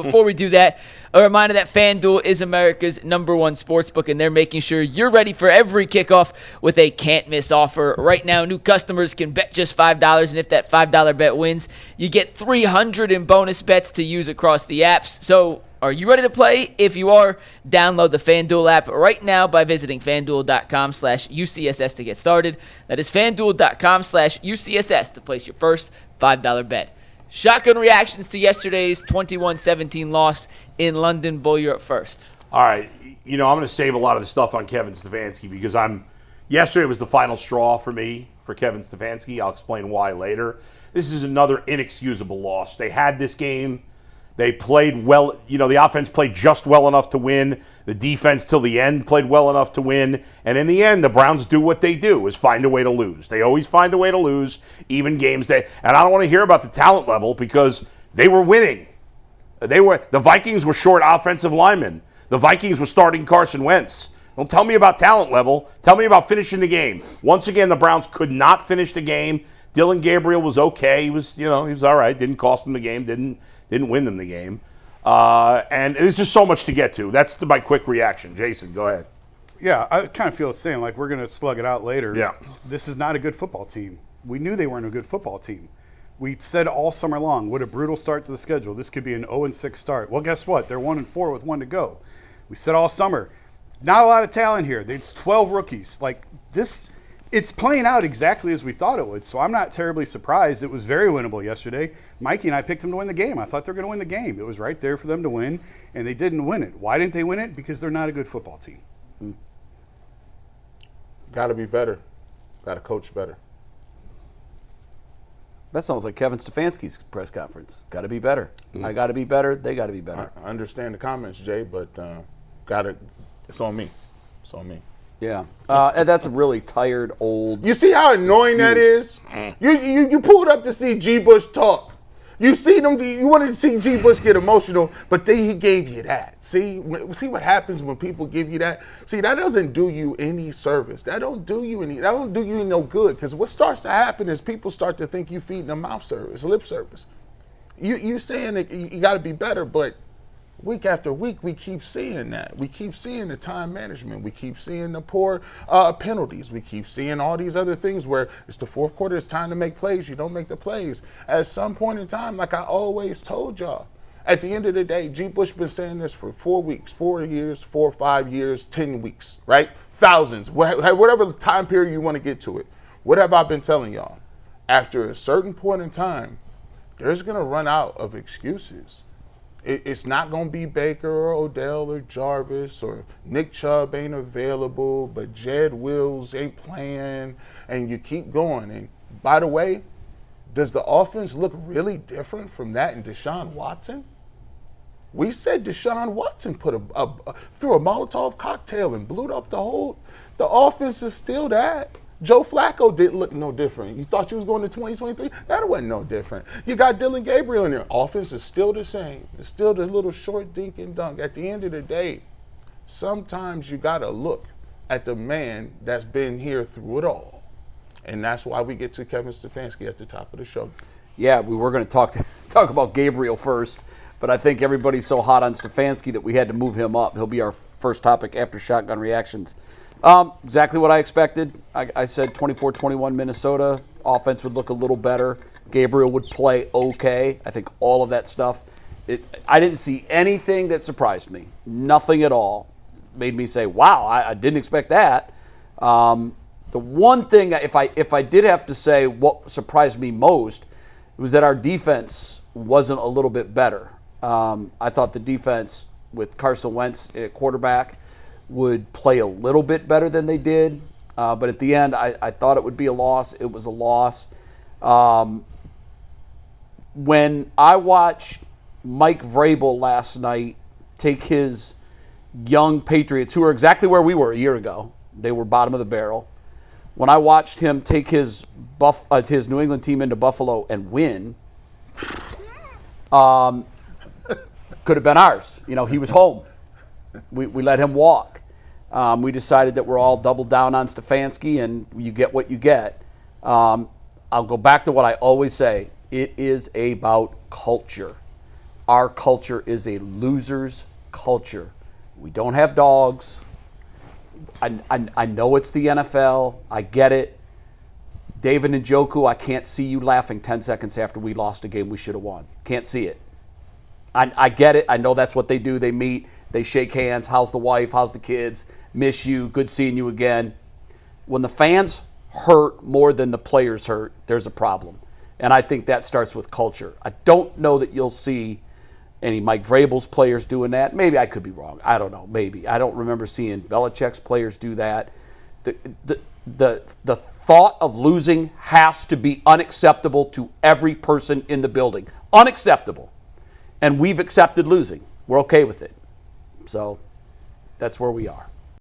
Before we do that, a reminder that FanDuel is America's #1 sportsbook, and they're making sure you're ready for every kickoff with a can't-miss offer. Right now, new customers can bet just $5, and if that $5 bet wins, you get $300 in bonus bets to use across the apps. So, are you ready to play? If you are, download the FanDuel app right now by visiting FanDuel.com/UCSS to get started. That is FanDuel.com/UCSS to place your first $5 bet. Shotgun reactions to yesterday's 21-17 loss in London. Bull, you're up first. All right. I'm going to save a lot of the stuff on Kevin Stefanski because yesterday was the final straw for me for Kevin Stefanski. I'll explain why later. This is another inexcusable loss. They had this game. They played well. The offense played just well enough to win. The defense till the end played well enough to win. And in the end, the Browns do what they do, is find a way to lose. They always find a way to lose, even games and I don't want to hear about the talent level because they were winning. The Vikings were short offensive linemen. The Vikings were starting Carson Wentz. Don't tell me about talent level. Tell me about finishing the game. Once again, the Browns could not finish the game. Dillon Gabriel was okay. He was all right. Didn't cost them the game. Didn't win them the game. And there's just so much to get to. That's my quick reaction. Jason, go ahead. Yeah, I kind of feel the same. Like, we're going to slug it out later. Yeah. This is not a good football team. We knew they weren't a good football team. We said all summer long, what a brutal start to the schedule. This could be an 0-6 start. Well, guess what? They're 1-4 with 1 to go. We said all summer, not a lot of talent here. It's 12 rookies. Like, this, it's playing out exactly as we thought it would. So I'm not terribly surprised. It was very winnable yesterday. Mikey and I picked them to win the game. I thought they were going to win the game. It was right there for them to win, and they didn't win it. Why didn't they win it? Because they're not a good football team. Got to be better. Got to coach better. That sounds like Kevin Stefanski's press conference. Got to be better. I got to be better. They got to be better. I understand the comments, Jay, but it's on me. It's on me. Yeah, and that's a really tired, old. You see how annoying that is? You pulled up to see G. Bush talk. You see them. You wanted to see G. Bush get emotional, but then he gave you that. See what happens when people give you that. See, that doesn't do you any service. That don't do you no good. Because what starts to happen is people start to think you feeding them mouth service, lip service. You saying that you got to be better, but week after week, we keep seeing that. We keep seeing the time management. We keep seeing the poor penalties. We keep seeing all these other things where it's the fourth quarter, it's time to make plays. You don't make the plays. At some point in time, like I always told y'all, at the end of the day, G. Bush been saying this for 4 weeks, 4 years, 4 or 5 years, 10 weeks, right? Thousands, whatever time period you want to get to it. What have I been telling y'all? After a certain point in time, there's going to run out of excuses. It's not going to be Baker or Odell or Jarvis or Nick Chubb ain't available, but Jed Wills ain't playing, and you keep going. And by the way, does the offense look really different from that in Deshaun Watson? We said Deshaun Watson threw a Molotov cocktail and blew up the offense is still that. Joe Flacco didn't look no different. You thought you was going to 2023? That wasn't no different. You got Dillon Gabriel in there. Offense is still the same. It's still the little short dink and dunk. At the end of the day, sometimes you got to look at the man that's been here through it all. And that's why we get to Kevin Stefanski at the top of the show. Yeah, we were going to talk about Gabriel first, but I think everybody's so hot on Stefanski that we had to move him up. He'll be our first topic after Shotgun Reactions. Exactly what I expected. I said 24-21 Minnesota. Offense would look a little better. Gabriel would play okay. I think all of that stuff. I didn't see anything that surprised me. Nothing at all made me say, wow, I didn't expect that. The one thing, if I did have to say what surprised me most, was that our defense wasn't a little bit better. I thought the defense with Carson Wentz at quarterback would play a little bit better than they did. But at the end, I thought it would be a loss. It was a loss. When I watched Mike Vrabel last night take his young Patriots, who are exactly where we were a year ago, they were bottom of the barrel. When I watched him take his New England team into Buffalo and win, could have been ours. He was home. We let him walk. We decided that we're all double down on Stefanski, and you get what you get. I'll go back to what I always say. It is about culture. our culture is a loser's culture. We don't have dogs. I know it's the NFL. I get it. David Njoku, I can't see you laughing 10 seconds after we lost a game we should have won. Can't see it. I get it. I know that's what they do. They meet, they shake hands. How's the wife? How's the kids? Miss you. Good seeing you again. When the fans hurt more than the players hurt, there's a problem. And I think that starts with culture. I don't know that you'll see any Mike Vrabel's players doing that. Maybe I could be wrong. I don't know. Maybe. I don't remember seeing Belichick's players do that. The thought of losing has to be unacceptable to every person in the building. Unacceptable. And we've accepted losing. We're okay with it. So that's where we are.